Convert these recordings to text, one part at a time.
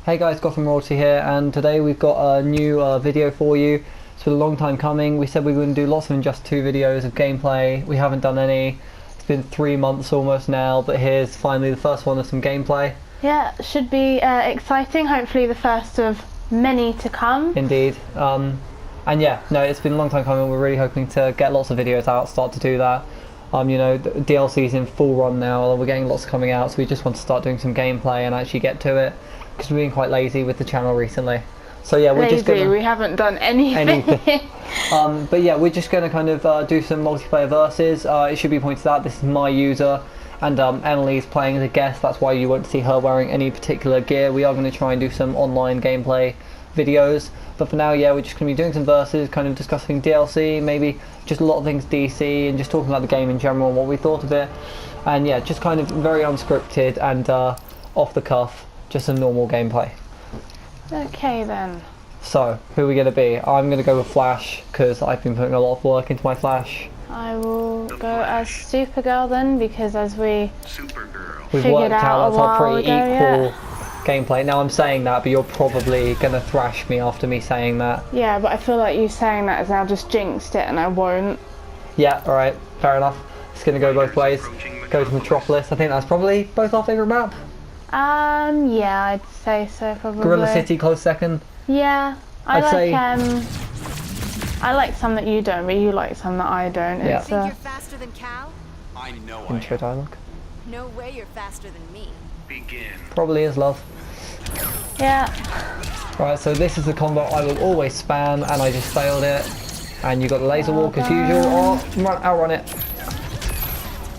Hey guys, Gotham Royalty here, and today we've got a new video for you. It's been a long time coming. We said we were going to do lots of Injustice 2 videos of gameplay. We haven't done any. It's been 3 months almost now, but here's finally the first one of some gameplay. Yeah, should be exciting. Hopefully the first of many to come. Indeed. And yeah, no, it's been a long time coming. We're really hoping to get lots of videos out, start to do that. You know, the DLC's in full run now. We're getting lots coming out, so we just want to start doing some gameplay and actually get to it, because we've been quite lazy with the channel recently. So yeah, we're just gonna... we haven't done anything. But yeah, we're just gonna kind of do some multiplayer versus. It should be pointed out, this is my user, and Emily's playing as a guest. That's why you won't see her wearing any particular gear. We are going to try and do some online gameplay videos, but for now, yeah, we're just going to be doing some versus, kind of discussing DLC, maybe just a lot of things DC, and just talking about the game in general and what we thought of it. And yeah, just kind of very unscripted and off the cuff, just a normal gameplay. Okay then. So, who are we going to be? I'm going to go with Flash, because I've been putting a lot of work into my Flash. I will go as Supergirl then, because as we We've figured worked out that's our pretty equal gameplay. Now I'm saying that, but you're probably going to thrash me after me saying that. Yeah, but I feel like you saying that has now just jinxed it, and I won't. Yeah, alright, fair enough. It's going to go both ways. Go to Metropolis. I think that's probably both our favourite map. Yeah, I'd say so, probably. Gorilla City, close second. Yeah, I I'd say... I like some that you don't, but you like some that I don't. Yeah. It's, Think you're faster than Cal? I know Intro dialogue. No way you're faster than me. Begin. Probably is, love. yeah. Right, so this is the combo I will always spam, and I just failed it. And you got the laser walk as usual. Oh, outrun it.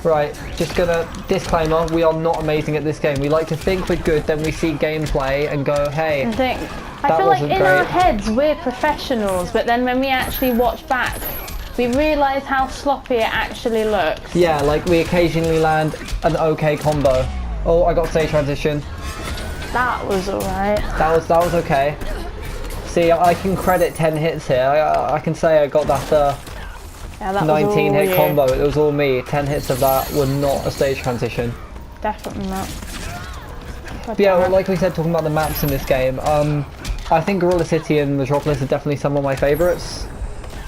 Right, just gonna disclaimer, we are not amazing at this game. We like to think we're good, then we see gameplay and go, hey, I feel like in our great. heads we're professionals, but then when we actually watch back, we realise how sloppy it actually looks. Yeah, like we occasionally land an okay combo. Oh, I got stage transition. That was alright. That was okay. See, I can credit 10 hits here. I can say I got that Yeah, that 19 was all hit you. combo. It was all me. 10 hits of that were not a stage transition. Definitely not. But yeah, well, like we said, talking about the maps in this game, I think Gorilla City and Metropolis are definitely some of my favourites.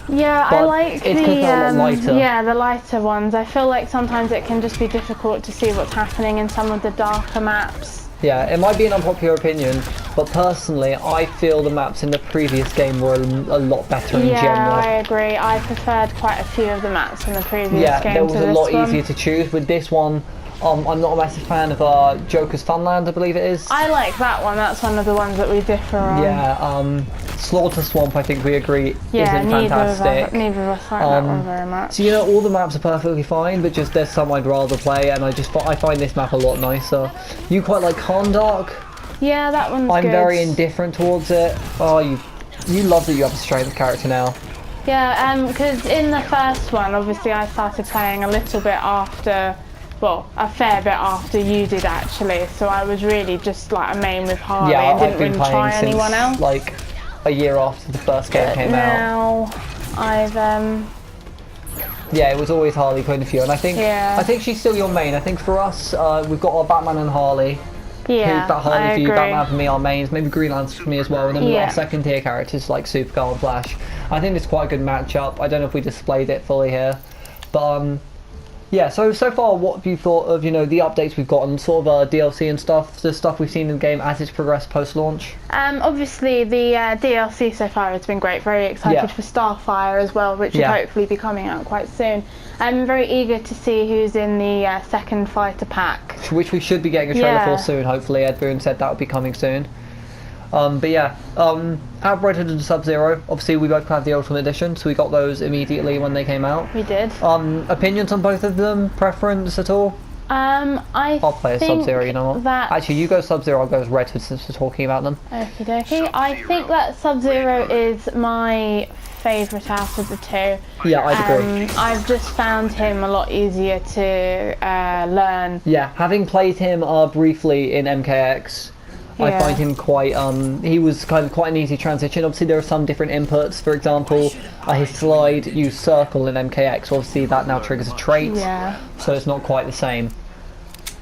Yeah, I But like it's 'cause they're a lot lighter. yeah, the lighter ones. I feel like sometimes it can just be difficult to see what's happening in some of the darker maps. Yeah, it might be an unpopular opinion, but personally, I feel the maps in the previous game were a lot better in Yeah, general. I agree. I preferred quite a few of the maps in the previous Yeah, game there was to a this lot one. easier to choose. With this one, I'm not a massive fan of Joker's Funland, I believe it is. I like that one. That's one of the ones that we differ on. Yeah, Slaughter Swamp, I think we agree, Yeah, isn't neither fantastic. of us like that one very much. So you know, all the maps are perfectly fine, but just there's some I'd rather play, and I find this map a lot nicer. You quite like Kondark? Yeah, that one's I'm good. very indifferent towards it. Oh, you love that you have a strength character now. Yeah, because in the first one, obviously I started playing a little bit after, well, a fair bit after you did actually, so I was really just like a main with Harley Yeah, and I've didn't been really playing try anyone since else. like a year after the first game came out. Now I've Yeah, it was always Harley Quinn for you, and I think she's still your main. I think for us, we've got our Batman and Harley. yeah, That Harley I for you, agree. Batman for me, our mains, maybe Green Lantern for me as well, and then we've got Yeah. our second tier characters like Supergirl and Flash. I think it's quite a good matchup. I don't know if we displayed it fully here, but yeah. So far, what have you thought of the updates we've gotten, sort of DLC and stuff, the stuff we've seen in the game as it's progressed post launch? Obviously the DLC so far has been great. Very excited for Starfire as well, which will hopefully be coming out quite soon. I'm very eager to see who's in the second fighter pack. Which we should be getting a trailer for soon, hopefully. Ed Boon said that would be coming soon. But yeah, out Red Hood and Sub-Zero, obviously we both had the Ultimate Edition, so we got those immediately when they came out. We did. Opinions on both of them? Preference at all? I'll play as Sub-Zero, you know what? Actually, you go Sub-Zero, I'll go as Red Hood since we're talking about them. Okie dokie. I think that Sub-Zero is my favourite out of the two. Yeah, I'd agree. I've just found him a lot easier to learn. Yeah, having played him briefly in MKX, I find him quite, he was kind of quite an easy transition. Obviously there are some different inputs. For example, his slide used circle in MKX. Obviously that now triggers a trait, so it's not quite the same.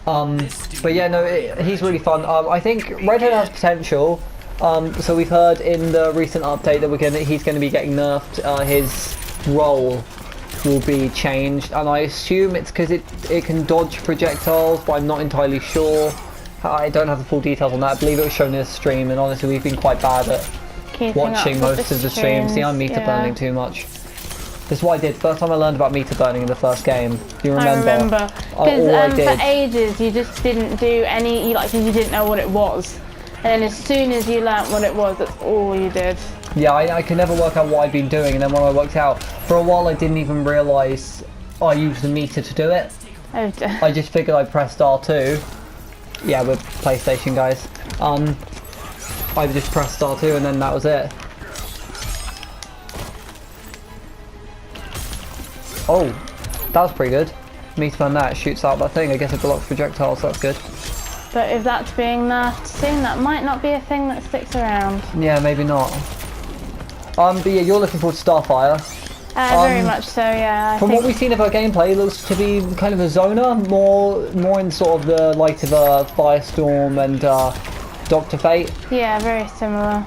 But yeah, no, he's really fun. I think Red Hood has potential. So we've heard in the recent update that he's going to be getting nerfed. His role will be changed, and I assume it's because it can dodge projectiles, but I'm not entirely sure. I don't have the full details on that. I believe it was shown in the stream, and honestly we've been quite bad at watching most of the streams. See, I'm meter burning too much. This is what I did. First time I learned about meter burning in the first game. Do you remember? I remember. Because for ages you just didn't do any, you didn't know what it was. And then as soon as you learnt what it was, that's all you did. Yeah, I could never work out what I'd been doing, and then when I worked out, for a while I didn't even realise I used the meter to do it. Oh dear. I just figured I pressed R2. Yeah, we're PlayStation guys. I just pressed R2 and then that was it. Oh, that was pretty good. Meter burn that, shoots out that thing. I guess it blocks projectiles, so that's good. But if that's being nerfed soon, that might not be a thing that sticks around. Yeah, maybe not. But yeah, you're looking forward to Starfire. Very much so, yeah. From what we've seen of her gameplay, it looks to be kind of a zoner, more in sort of the light of Firestorm and Dr. Fate. Yeah, very similar.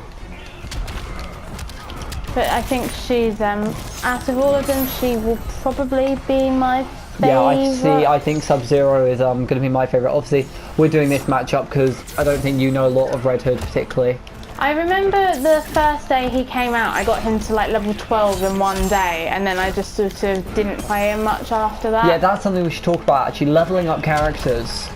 But I think she's, out of all of them, she will probably be my favourite. Yeah, I think Sub-Zero is going to be my favourite. Obviously, we're doing this matchup because I don't think you know a lot of Red Hood particularly. I remember the first day he came out, I got him to like level 12 in one day, and then I just sort of didn't play him much after that. Yeah, that's something we should talk about, actually, leveling up characters.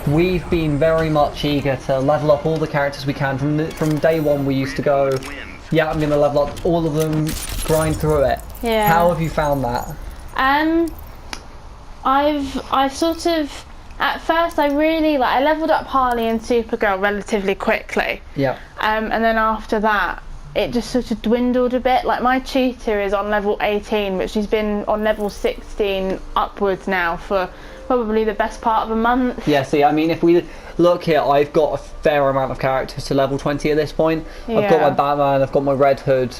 We've been very much eager to level up all the characters we can. From day one we used to go, yeah, I'm going to level up all of them, grind through it. Yeah. How have you found that? I've sort of, at first I leveled up Harley and Supergirl relatively quickly. Yeah. And then after that, it just sort of dwindled a bit. Like my cheetah is on level 18, but she's been on level 16 upwards now for probably the best part of a month. Yeah, see, I mean, if we look here, I've got a fair amount of characters to level 20 at this point. Yeah. I've got my Batman, I've got my Red Hood,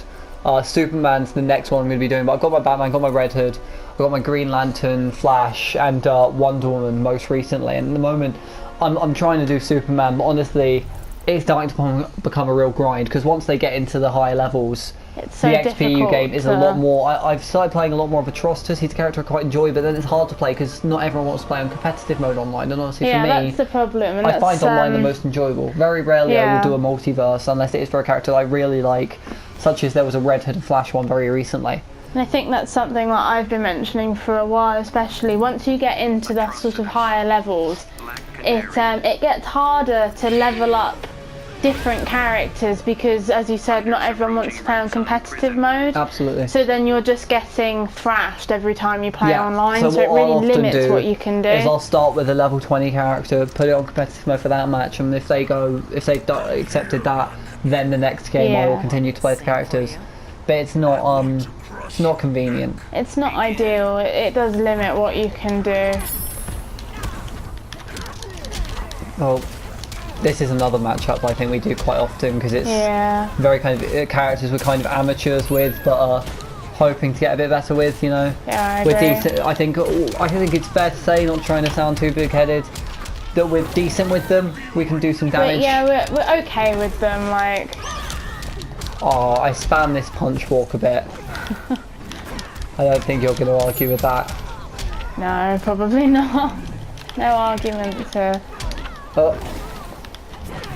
Superman's the next one I'm going to be doing, but I've got my Batman, I've got my Red Hood, I've got my Green Lantern, Flash, and Wonder Woman most recently. And at the moment, I'm trying to do Superman, but honestly, it's starting to become a real grind, because once they get into the higher levels, it's so the XP you gain is a lot more. I've started playing a lot more of Atrocitus. He's a character I quite enjoy, but then it's hard to play because not everyone wants to play on competitive mode online, and honestly for me, that's the problem. And I find online the most enjoyable. Very rarely I will do a multiverse unless it is for a character that I really like, such as there was a Red Hood and Flash one very recently. And I think that's something that I've been mentioning for a while, especially once you get into the sort of higher levels, it gets harder to level up different characters because, as you said, not everyone wants to play on competitive mode. Absolutely. So then you're just getting thrashed every time you play online, so it what really I'll often limits do what you can do. Is I'll start with a level 20 character, put it on competitive mode for that match, and if they've accepted that, then the next game I will continue to play the characters. But it's not convenient. It's not ideal. It does limit what you can do. Well, this is another matchup I think we do quite often because it's very kind of characters we're kind of amateurs with, but hoping to get a bit better with, you know. Yeah, I we're agree. decent. I think it's fair to say, not trying to sound too big-headed, that we're decent with them. We can do some damage. We're okay with them. Like. Oh, I spam this punch walk a bit. I don't think you're going to argue with that. No, probably not. No argument to.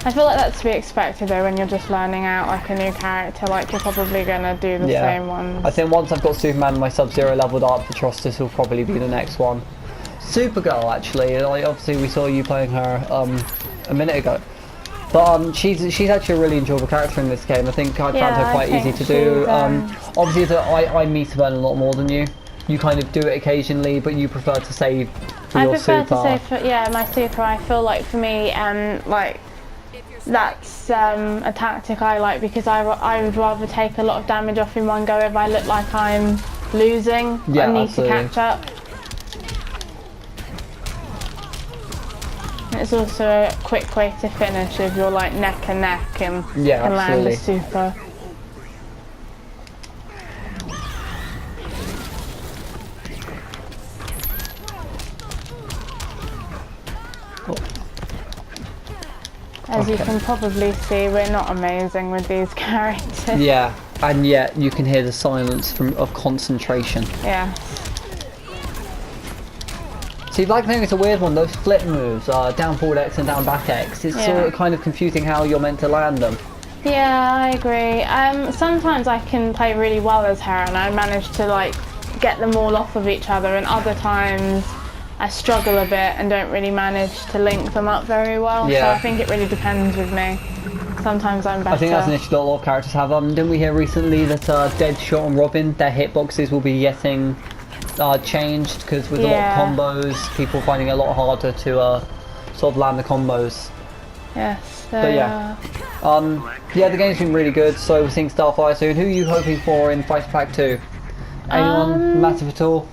I feel like that's to be expected though when you're just learning out like a new character, like you're probably going to do the same ones. I think once I've got Superman and my Sub-Zero leveled up, Atrocitus will probably be the next one. Supergirl, actually, like, obviously we saw you playing her a minute ago. But she's actually a really enjoyable character in this game. I think I found her quite easy to do. Obviously I meter burn a lot more than you. You kind of do it occasionally, but you prefer to save for your super. I prefer to save for, my super. I feel like for me, like, that's a tactic I like because I would rather take a lot of damage off in one go if I look like I'm losing. I need to catch up. It's also a quick way to finish if you're like neck and neck and can land a super. As you Okay. can probably see, we're not amazing with these characters. Yeah, and yet you can hear the silence of concentration. Yeah. See, Black Panther is a weird one. Those flip moves, down forward X and down back X, it's sort of kind of confusing how you're meant to land them. Yeah, I agree. Sometimes I can play really well as her and I manage to like get them all off of each other, and other times I struggle a bit and don't really manage to link them up very well. So Yeah. I think it really depends with me. Sometimes I'm better. I think that's an issue that a lot of characters have. Didn't we hear recently that Deadshot and Robin, their hitboxes will be getting changed because with a lot of combos, people finding it a lot harder to sort of land the combos. Yes. But yeah. Yeah, the game's been really good, so we're seeing Starfire soon. Who are you hoping for in Fighter Pack 2? Anyone massive at all?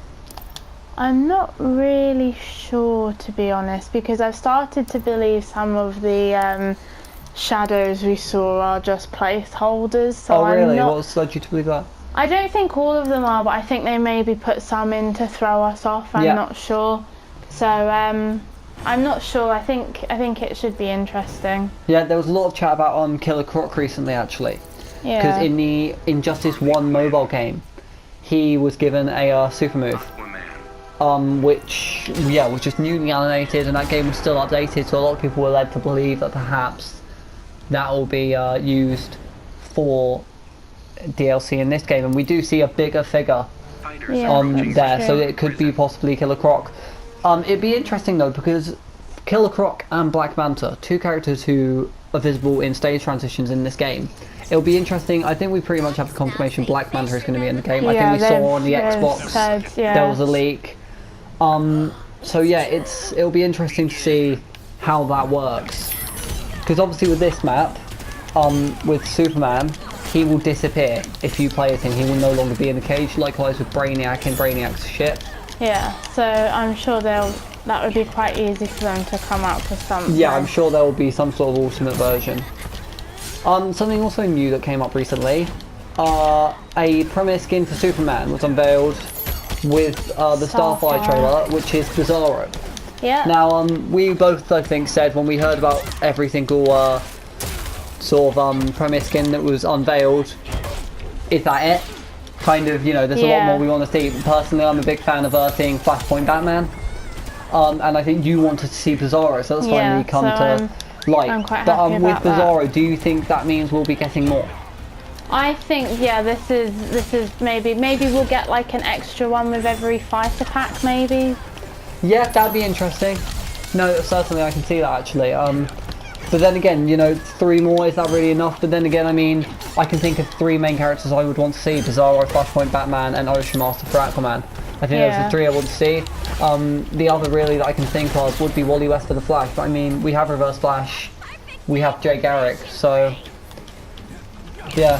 I'm not really sure, to be honest, because I've started to believe some of the shadows we saw are just placeholders. So Oh really? I'm not, What's led you to believe that? I don't think all of them are, but I think they maybe put some in to throw us off. I'm not sure. So I'm not sure. I think it should be interesting. Yeah, there was a lot of chat about Killer Croc recently, actually. Yeah. Because in the Injustice 1 mobile game, he was given a super move. Which was just newly animated, and that game was still updated, so a lot of people were led to believe that perhaps that will be used for DLC in this game, and we do see a bigger figure there, so it could be possibly Killer Croc. It'd be interesting though, because Killer Croc and Black Manta, two characters who are visible in stage transitions in this game. It'll be interesting. I think we pretty much have the confirmation Black Manta is going to be in the game. I think we saw on the Xbox there was a leak. So yeah, it'll be interesting to see how that works, because obviously with this map, with Superman, he will disappear if you play as him. He will no longer be in the cage. Likewise with Brainiac and Brainiac's ship. Yeah, so I'm sure that would be quite easy for them to come up with something. Yeah, I'm sure there will be some sort of ultimate version. Something also new that came up recently, a premiere skin for Superman was unveiled with the Starfire trailer, which is Bizarro. Yeah. Now, we both, I think, said when we heard about every single sort of premiere skin that was unveiled, is that it? Kind of, you know, there's a lot more we want to see. Personally, I'm a big fan of seeing Flashpoint Batman, and I think you wanted to see Bizarro, so that's finally come to light. I'm quite but happy with about Bizarro, that. do you think that means we'll be getting more? I think this is maybe we'll get like an extra one with every fighter pack, maybe. Yeah, that'd be interesting. No, certainly I can see that actually. But then again, you know, 3 more, is that really enough? But then again, I mean, I can think of 3 main characters I would want to see: Bizarro, Flashpoint Batman, and Ocean Master for Aquaman. I think those are the 3 I want to see. The other really that I can think of would be Wally West for the Flash. But I mean, we have Reverse Flash, we have Jay Garrick, so yeah.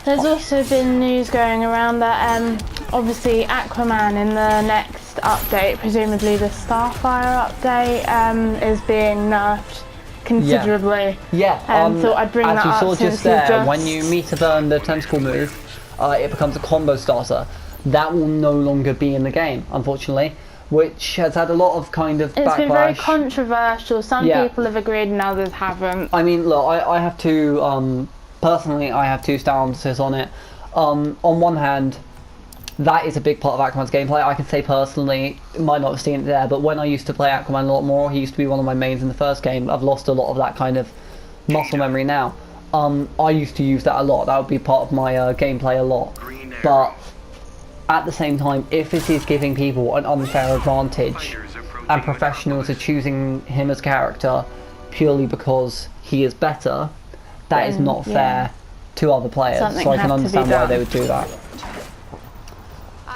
There's also been news going around that obviously Aquaman in the next update, presumably the Starfire update, is being nerfed considerably. Yeah. Thought I'd bring as that you up saw since just there, just... when you meet a burn the tentacle move, it becomes a combo starter. That will no longer be in the game, unfortunately, which has had a lot of kind of backlash. It's been very controversial. Some people have agreed and others haven't. I mean, look, I have to, personally, I have 2 stances on it. On one hand, that is a big part of Aquaman's gameplay. I can say personally, might not have seen it there, but when I used to play Aquaman a lot more, he used to be one of my mains in the first game. I've lost a lot of that kind of muscle memory now. I used to use that a lot. That would be part of my gameplay a lot. But at the same time, if it is giving people an unfair advantage and professionals are choosing him as character purely because he is better, that is not fair to other players. Something so I can had to be understand why done. they would do that.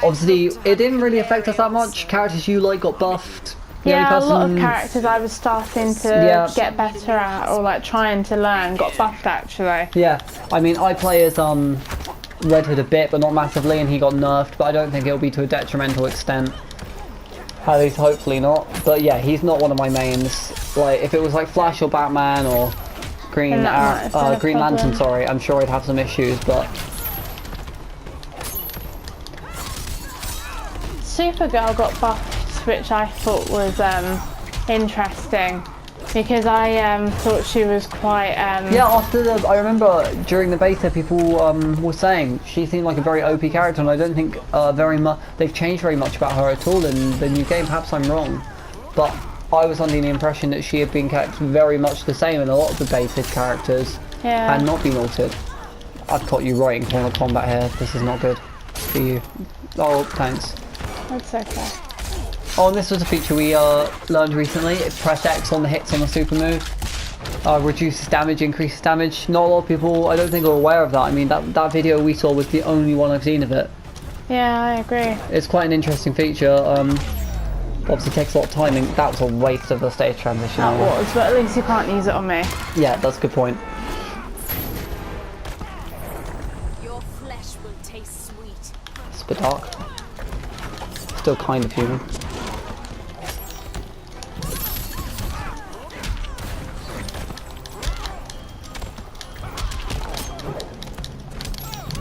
Obviously, it didn't really affect us that much. Characters you like got buffed. The only Yeah, a lot of person- characters I was starting to get better at, or like trying to learn, got buffed actually. Yeah, I mean, I play as Red Hood a bit, but not massively, and he got nerfed, but I don't think it'll be to a detrimental extent. At least, hopefully not. But yeah, he's not one of my mains. Like, if it was like Flash or Batman or Green Then that might have been a Green Lantern, problem. sorry, I'm sure I'd have some issues, but Supergirl got buffed, which I thought was interesting, because I thought she was quite. Yeah, I remember during the beta, people were saying she seemed like a very OP character, and I don't think they've changed very much about her at all in the new game. Perhaps I'm wrong, but I was under the impression that she had been kept very much the same in a lot of the beta characters, and not been altered. I've caught you right in corner combat here. This is not good for you. Oh, thanks. That's okay. Oh, and this was a feature we learned recently. Press X on the hits on the super move. Reduces damage, increases damage. Not a lot of people, I don't think, are aware of that. I mean, that video we saw was the only one I've seen of it. Yeah, I agree. It's quite an interesting feature. Obviously takes a lot of timing. That was a waste of the stage transition. That was, but at least you can't use it on me. Yeah, that's a good point. Your flesh will taste sweet. It's a bit dark. Still kind of human.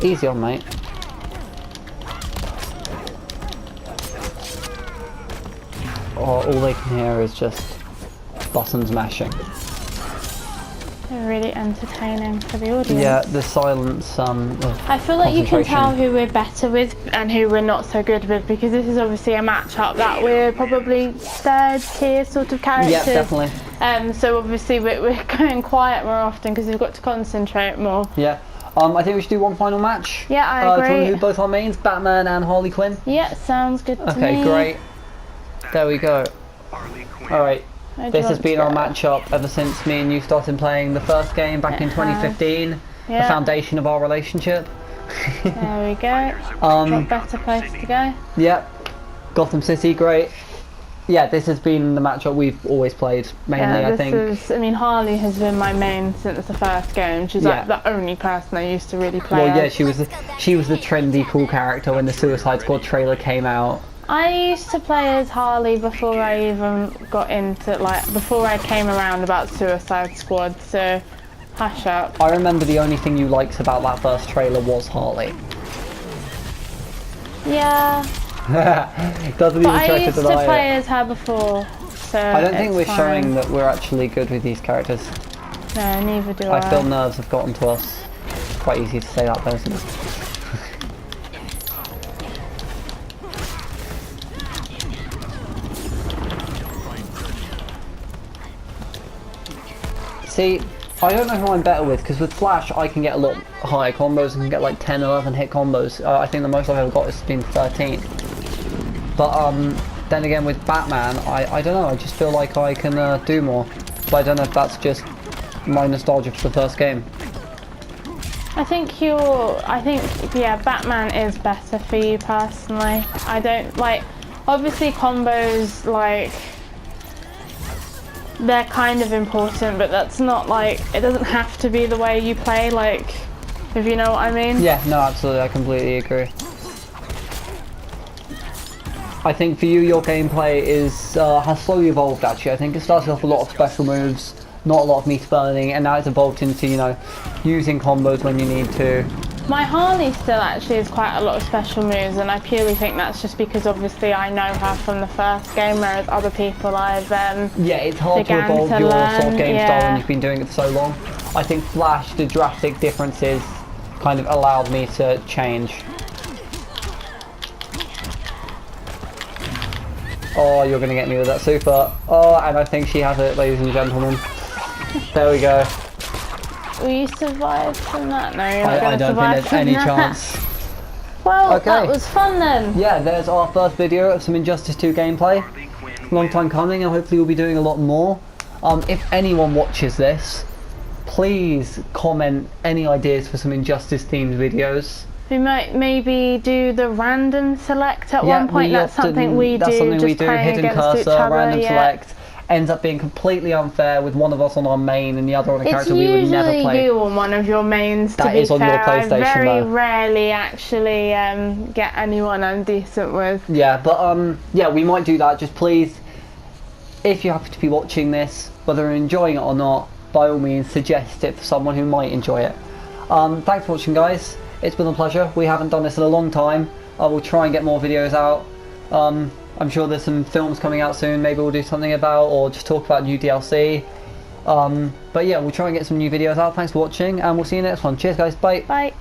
Easy on, mate. All they can hear is just buttons mashing. They're really entertaining for the audience. Yeah, the silence of I feel like you can concentration. tell who we're better with and who we're not so good with, because this is obviously a matchup that we're probably third tier sort of characters. Yeah, definitely. So obviously we're going quiet more often because we've got to concentrate more. Yeah. I think we should do one final match. Yeah, I Do you want agree. to do both our mains, Batman and Harley Quinn? Yeah, sounds good to me. Okay, great. There we go. Alright, I this do has want been to our go. matchup ever since me and you started playing the first game back in 2015. Yeah. The foundation of our relationship. There we go. What better place to go? Yep. Gotham City, great. Yeah, this has been the matchup we've always played, mainly, I think. I mean, Harley has been my main since the first game. She's like the only person I used to really play Well, yeah, as. she was the trendy, cool character when the Suicide Squad trailer came out. I used to play as Harley before I even got into, before I came around about Suicide Squad, so hush up. I remember the only thing you liked about that first trailer was Harley. Yeah, Doesn't but even I try used to to deny play it. as her before, so I don't think we're it's showing fine. that we're actually good with these characters. No, neither do I feel nerves have gotten to us. It's quite easy to say that, personally. See, I don't know who I'm better with, because with Flash I can get a lot higher combos and can get like 10, 11 hit combos. I think the most I've ever got has been 13. But then again with Batman, I don't know, I just feel like I can do more. But I don't know if that's just my nostalgia for the first game. I think yeah, Batman is better for you personally. I don't obviously combos, they're kind of important, but that's not it doesn't have to be the way you play, if you know what I mean. Yeah, no, absolutely, I completely agree. I think for you, your gameplay has slowly evolved actually. I think it started off with a lot of special moves, not a lot of meter burning, and now it's evolved into, using combos when you need to. My Harley still actually has quite a lot of special moves, and I purely think that's just because obviously I know her from the first game, whereas other people I've yeah, it's hard to began evolve to your sort learn, of game yeah. style when you've been doing it for so long. I think Flash, the drastic differences kind of allowed me to change. Oh, you're going to get me with that super. Oh, and I think she has it, ladies and gentlemen. There we go. Will you survive from that? No, you're not I going to don't survive think there's any from that. chance. Well, Okay. that was fun then. Yeah, there's our first video of some Injustice 2 gameplay. Long time coming, and hopefully we'll be doing a lot more. If anyone watches this, please comment any ideas for some Injustice themed videos. We might maybe do the random select at one point. That's something we do. Just playing Hidden against each cursor, other. random Yeah. select. Ends up being completely unfair with one of us on our main and the other on a It's character we would never usually play. you on one of your mains. To That be is on your fair, I PlayStation, very though. rarely actually get anyone I'm decent with. Yeah, but yeah, we might do that. Just please, if you happen to be watching this, whether you're enjoying it or not, by all means suggest it for someone who might enjoy it. Thanks for watching, guys. It's been a pleasure. We haven't done this in a long time. I will try and get more videos out. I'm sure there's some films coming out soon. Maybe we'll do something about, or just talk about new DLC. But yeah, we'll try and get some new videos out. Thanks for watching, and we'll see you next one. Cheers, guys. Bye. Bye.